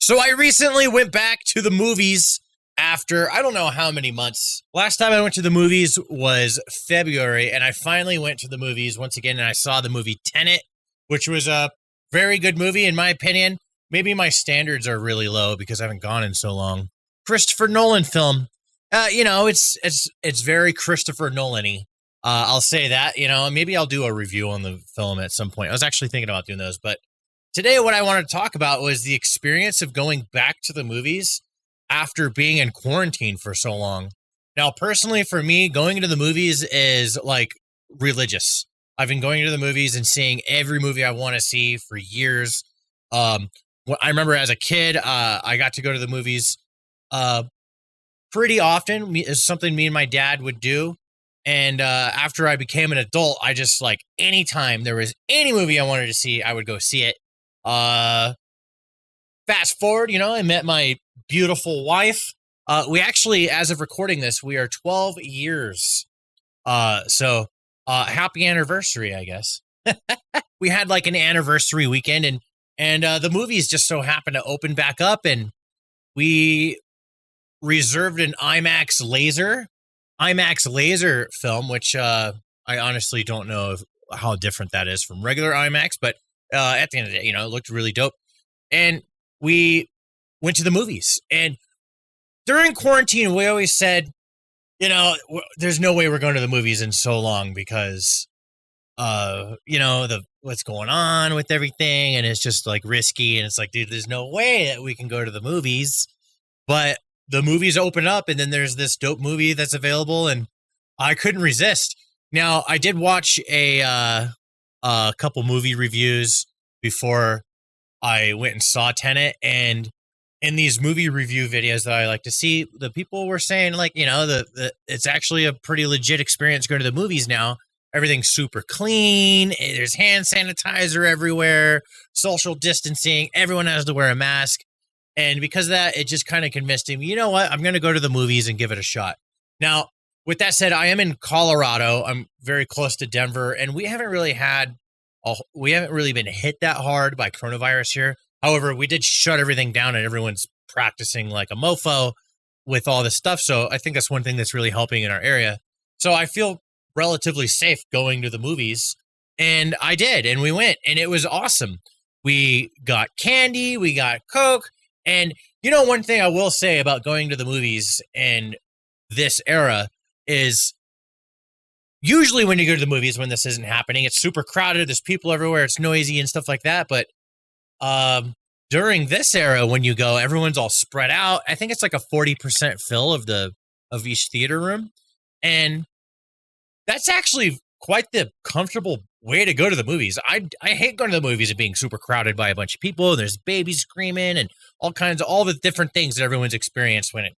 So I recently went back to the movies after I don't know how many months. Last time I went to the movies was February, and I finally went to the movies once again, and I saw the movie Tenet, which was a very good movie in my opinion. Maybe my standards are really low because I haven't gone in so long. Christopher Nolan film. It's very Christopher Nolan-y. I'll say that, maybe I'll do a review on the film at some point. I was actually thinking about doing those, but today what I wanted to talk about was the experience of going back to the movies after being in quarantine for so long. Now, personally, for me, going to the movies is like religious. I've been going to the movies and seeing every movie I want to see for years. I remember as a kid, I got to go to the movies pretty often. It's something me and my dad would do. And after I became an adult, I just like anytime there was any movie I wanted to see, I would go see it. Fast forward, I met my beautiful wife. We actually, as of recording this, we are 12 years. So happy anniversary, I guess. We had like an anniversary weekend and the movies just so happened to open back up, and we reserved an IMAX laser film, which I honestly don't know how different that is from regular IMAX, but at the end of the day, it looked really dope. And we went to the movies. And during quarantine, we always said, there's no way we're going to the movies in so long because, what's going on with everything. And it's just like risky. And it's like, dude, there's no way that we can go to the movies. But the movies open up, and then there's this dope movie that's available, and I couldn't resist. Now, I did watch a couple movie reviews before I went and saw Tenet, and in these movie review videos that I like to see, the people were saying, like, it's actually a pretty legit experience going to the movies now. Everything's super clean. There's hand sanitizer everywhere, social distancing. Everyone has to wear a mask. And because of that, it just kind of convinced him, you know what, I'm going to go to the movies and give it a shot. Now, with that said, I am in Colorado. I'm very close to Denver, and we haven't really been hit that hard by coronavirus here. However, we did shut everything down, and everyone's practicing like a mofo with all this stuff. So I think that's one thing that's really helping in our area. So I feel relatively safe going to the movies, and I did, and we went, and it was awesome. We got candy, we got Coke. And, one thing I will say about going to the movies in this era is usually when you go to the movies, when this isn't happening, it's super crowded. There's people everywhere. It's noisy and stuff like that. But during this era, when you go, everyone's all spread out. I think it's like a 40% fill of each theater room. And that's actually quite the comfortable way to go to the movies. I hate going to the movies and being super crowded by a bunch of people. There's babies screaming and all the different things that everyone's experienced when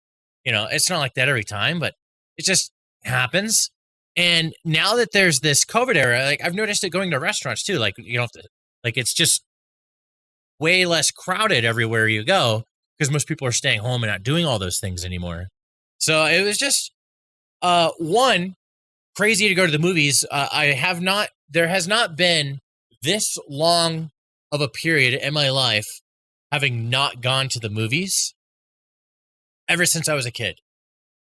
it's not like that every time, but it just happens. And now that there's this COVID era, like I've noticed it going to restaurants too. Like you don't have to, like it's just way less crowded everywhere you go because most people are staying home and not doing all those things anymore. So it was just one crazy to go to the movies. There has not been this long of a period in my life having not gone to the movies ever since I was a kid.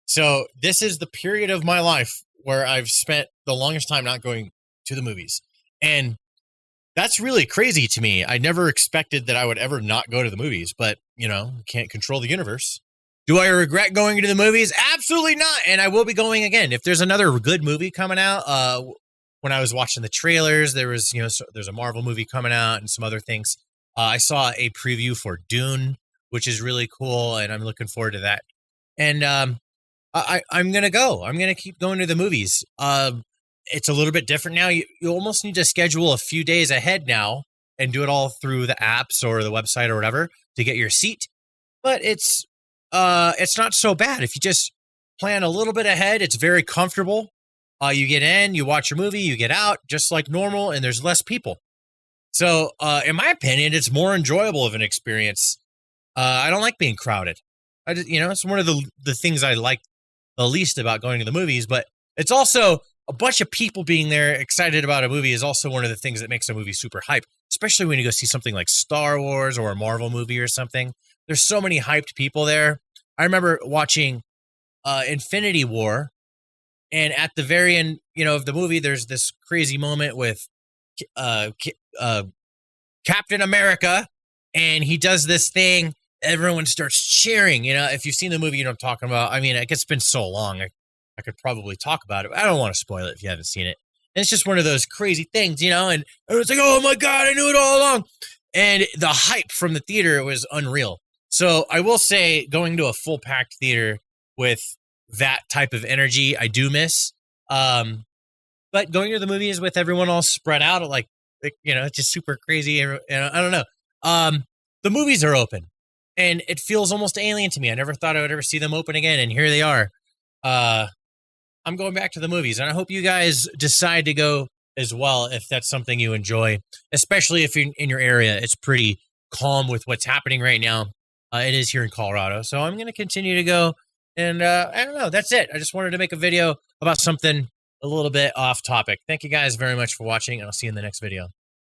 So this is the period of my life where I've spent the longest time not going to the movies. And that's really crazy to me. I never expected that I would ever not go to the movies, but, can't control the universe. Do I regret going to the movies? Absolutely not. And I will be going again. If there's another good movie coming out, when I was watching the trailers, there was, there's a Marvel movie coming out and some other things. I saw a preview for Dune, which is really cool, and I'm looking forward to that. And I'm going to go. I'm going to keep going to the movies. It's a little bit different now. You almost need to schedule a few days ahead now and do it all through the apps or the website or whatever to get your seat. But it's not so bad. If you just plan a little bit ahead, it's very comfortable. You get in, you watch your movie, you get out just like normal, and there's less people. So, in my opinion, it's more enjoyable of an experience. I don't like being crowded. It's one of the things I like the least about going to the movies, but it's also a bunch of people being there excited about a movie is also one of the things that makes a movie super hype, especially when you go see something like Star Wars or a Marvel movie or something. There's so many hyped people there. I remember watching Infinity War, and at the very end, of the movie, there's this crazy moment with Captain America, and he does this thing. Everyone starts cheering. If you've seen the movie, you know what I'm talking about. I mean, I guess it's been so long. I could probably talk about it, but I don't want to spoil it if you haven't seen it. And it's just one of those crazy things, and everyone's like, oh my God, I knew it all along. And the hype from the theater was unreal. So I will say, going to a full packed theater with that type of energy, I do miss. But going to the movies with everyone all spread out, it's just super crazy. I don't know. The movies are open, and it feels almost alien to me. I never thought I would ever see them open again, and here they are. I'm going back to the movies, and I hope you guys decide to go as well if that's something you enjoy, especially if you're in your area. It's pretty calm with what's happening right now. It is here in Colorado, so I'm going to continue to go, and I don't know. That's it. I just wanted to make a video about something a little bit off topic. Thank you guys very much for watching, and I'll see you in the next video.